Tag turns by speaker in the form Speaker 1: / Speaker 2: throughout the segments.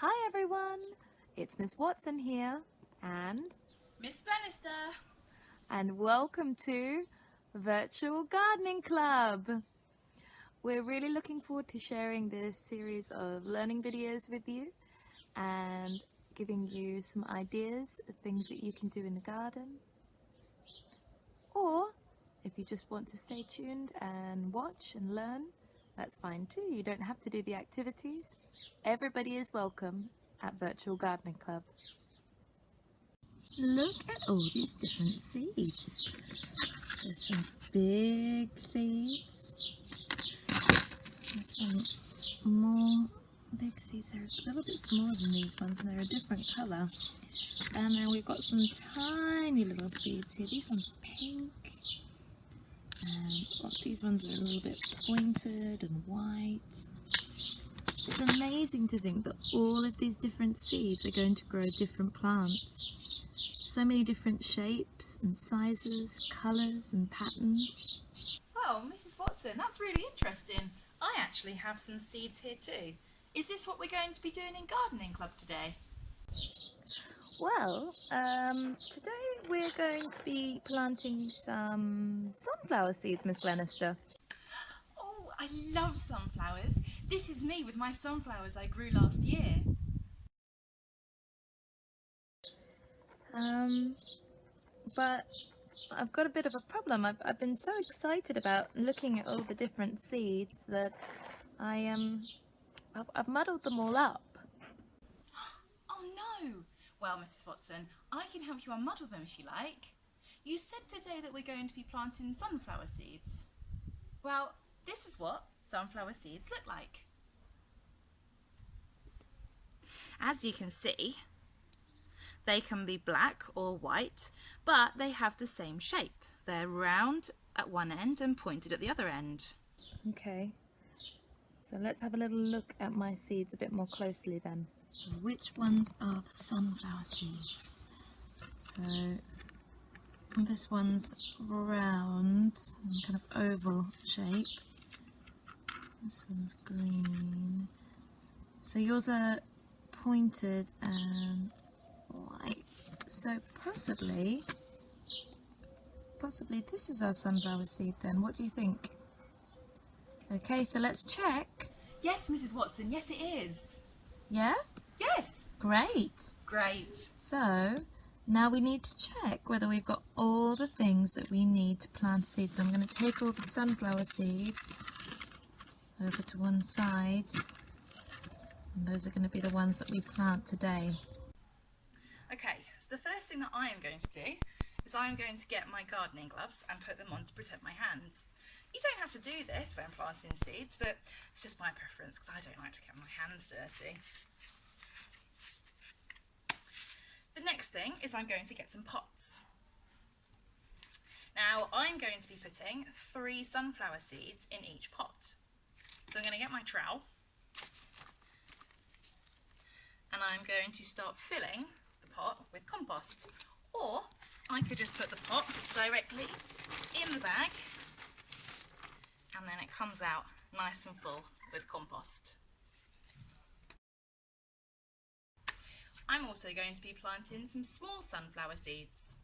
Speaker 1: Hi everyone, it's Miss Watson here and
Speaker 2: Miss Bannister.
Speaker 1: welcome to Virtual Gardening Club. We're really looking forward to sharing this series of learning videos with you and giving you some ideas of things that you can do in the garden. Or if you just want to stay tuned and watch and learn, that's fine too. You don't have to do the activities. Everybody is welcome at Virtual Gardening Club. Look at all these different seeds. There's some big seeds. There's some more big seeds. They're a little bit smaller than these ones and they're a different colour. And then we've got some tiny little seeds here. These ones are pink. And these ones are a little bit pointed and white. It's amazing to think that all of these different seeds are going to grow different plants. So many different shapes and sizes, colours and patterns.
Speaker 2: Oh, Mrs. Watson, that's really interesting. I actually have some seeds here too. Is this what we're going to be doing in Gardening Club today?
Speaker 1: Well, today we're going to be planting some sunflower seeds, Miss Glenister.
Speaker 2: Oh, I love sunflowers. This is me with my sunflowers I grew last year.
Speaker 1: But I've got a bit of a problem. I've been so excited about looking at all the different seeds that I've muddled them all up.
Speaker 2: Oh no! Well, Mrs. Watson, I can help you unmuddle them if you like. You said today that we're going to be planting sunflower seeds. Well, this is what sunflower seeds look like. As you can see, they can be black or white, but they have the same shape. They're round at one end and pointed at the other end.
Speaker 1: Okay, so let's have a little look at my seeds a bit more closely then. Which ones are the sunflower seeds? So this one's round and kind of oval shape. This one's green. So yours are pointed and white. So possibly this is our sunflower seed then. What do you think? Okay, so let's check.
Speaker 2: Yes, Mrs. Watson, yes it is.
Speaker 1: Yeah?
Speaker 2: Yes.
Speaker 1: Great.
Speaker 2: Great.
Speaker 1: So now we need to check whether we've got all the things that we need to plant seeds. So I'm going to take all the sunflower seeds over to one side. And those are going to be the ones that we plant today.
Speaker 2: Okay, so the first thing that I am going to do is I'm going to get my gardening gloves and put them on to protect my hands. You don't have to do this when planting seeds, but it's just my preference because I don't like to get my hands dirty. The next thing is I'm going to get some pots. Now I'm going to be putting 3 sunflower seeds in each pot. So I'm going to get my trowel and I'm going to start filling the pot with compost. Or I could just put the pot directly in the bag and then it comes out nice and full with compost. I'm also going to be planting some small sunflower seeds.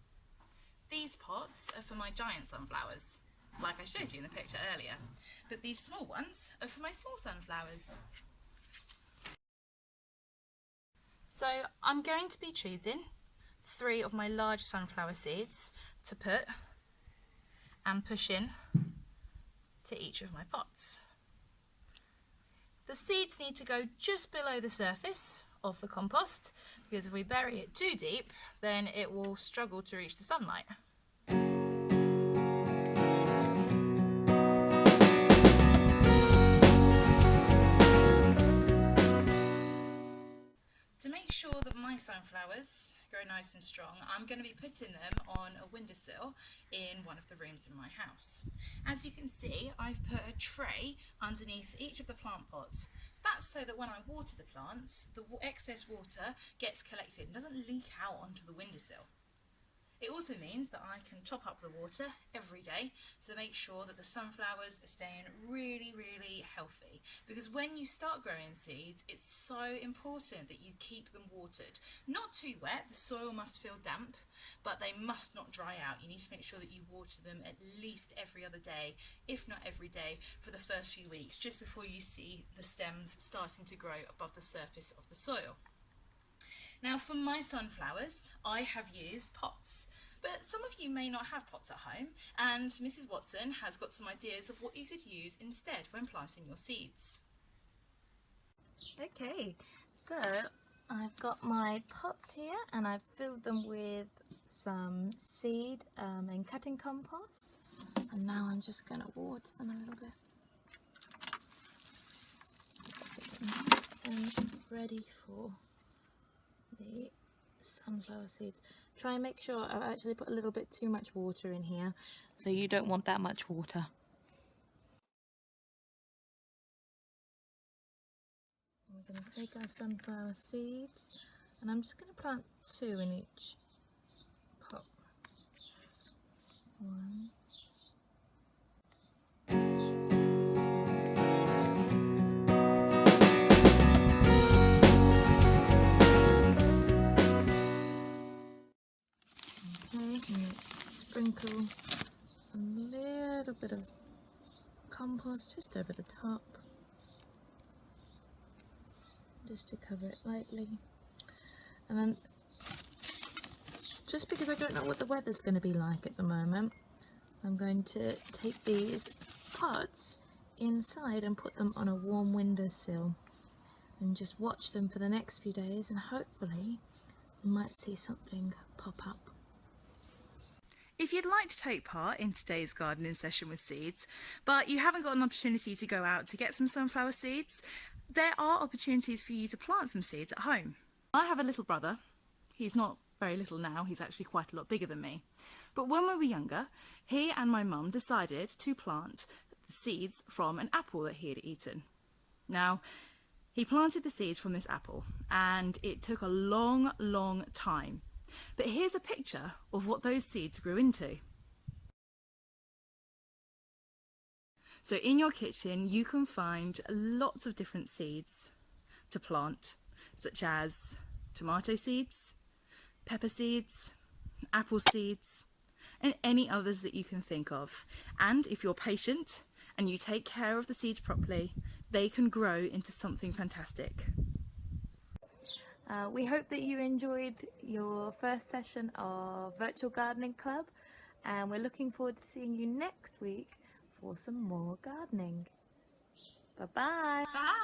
Speaker 2: These pots are for my giant sunflowers, like I showed you in the picture earlier, but these small ones are for my small sunflowers. So I'm going to be choosing 3 of my large sunflower seeds to put and push in to each of my pots. The seeds need to go just below the surface of the compost because if we bury it too deep then it will struggle to reach the sunlight. To make sure that my sunflowers grow nice and strong, I'm going to be putting them on a windowsill in one of the rooms in my house. As you can see, I've put a tray underneath each of the plant pots. That's so that when I water the plants, the excess water gets collected and doesn't leak out onto the windowsill. It also means that I can top up the water every day to make sure that the sunflowers are staying really, really healthy. Because when you start growing seeds, it's so important that you keep them watered. Not too wet, the soil must feel damp, but they must not dry out. You need to make sure that you water them at least every other day, if not every day, for the first few weeks, just before you see the stems starting to grow above the surface of the soil. Now for my sunflowers, I have used pots, but some of you may not have pots at home, and Mrs. Watson has got some ideas of what you could use instead when planting your seeds.
Speaker 1: Okay, so I've got my pots here and I've filled them with some seed and cutting compost, and now I'm just going to water them a little bit. Just get them nice and ready for the sunflower seeds. Try and make sure I've actually put a little bit too much water in here, so you don't want that much water. We're going to take our sunflower seeds and I'm just going to plant 2 in each pot. 1. Okay, and sprinkle a little bit of compost just over the top, just to cover it lightly. And then, just because I don't know what the weather's going to be like at the moment, I'm going to take these pots inside and put them on a warm windowsill and just watch them for the next few days, and hopefully you might see something pop up.
Speaker 2: If you'd like to take part in today's gardening session with seeds, but you haven't got an opportunity to go out to get some sunflower seeds, there are opportunities for you to plant some seeds at home. I have a little brother. He's not very little now, he's actually quite a lot bigger than me. But when we were younger, he and my mum decided to plant the seeds from an apple that he had eaten. Now, he planted the seeds from this apple and it took a long, long time. But here's a picture of what those seeds grew into. So in your kitchen you can find lots of different seeds to plant, such as tomato seeds, pepper seeds, apple seeds, and any others that you can think of. And if you're patient and you take care of the seeds properly, they can grow into something fantastic.
Speaker 1: We hope that you enjoyed your first session of Virtual Gardening Club, and we're looking forward to seeing you next week for some more gardening. Bye-bye.
Speaker 2: Bye!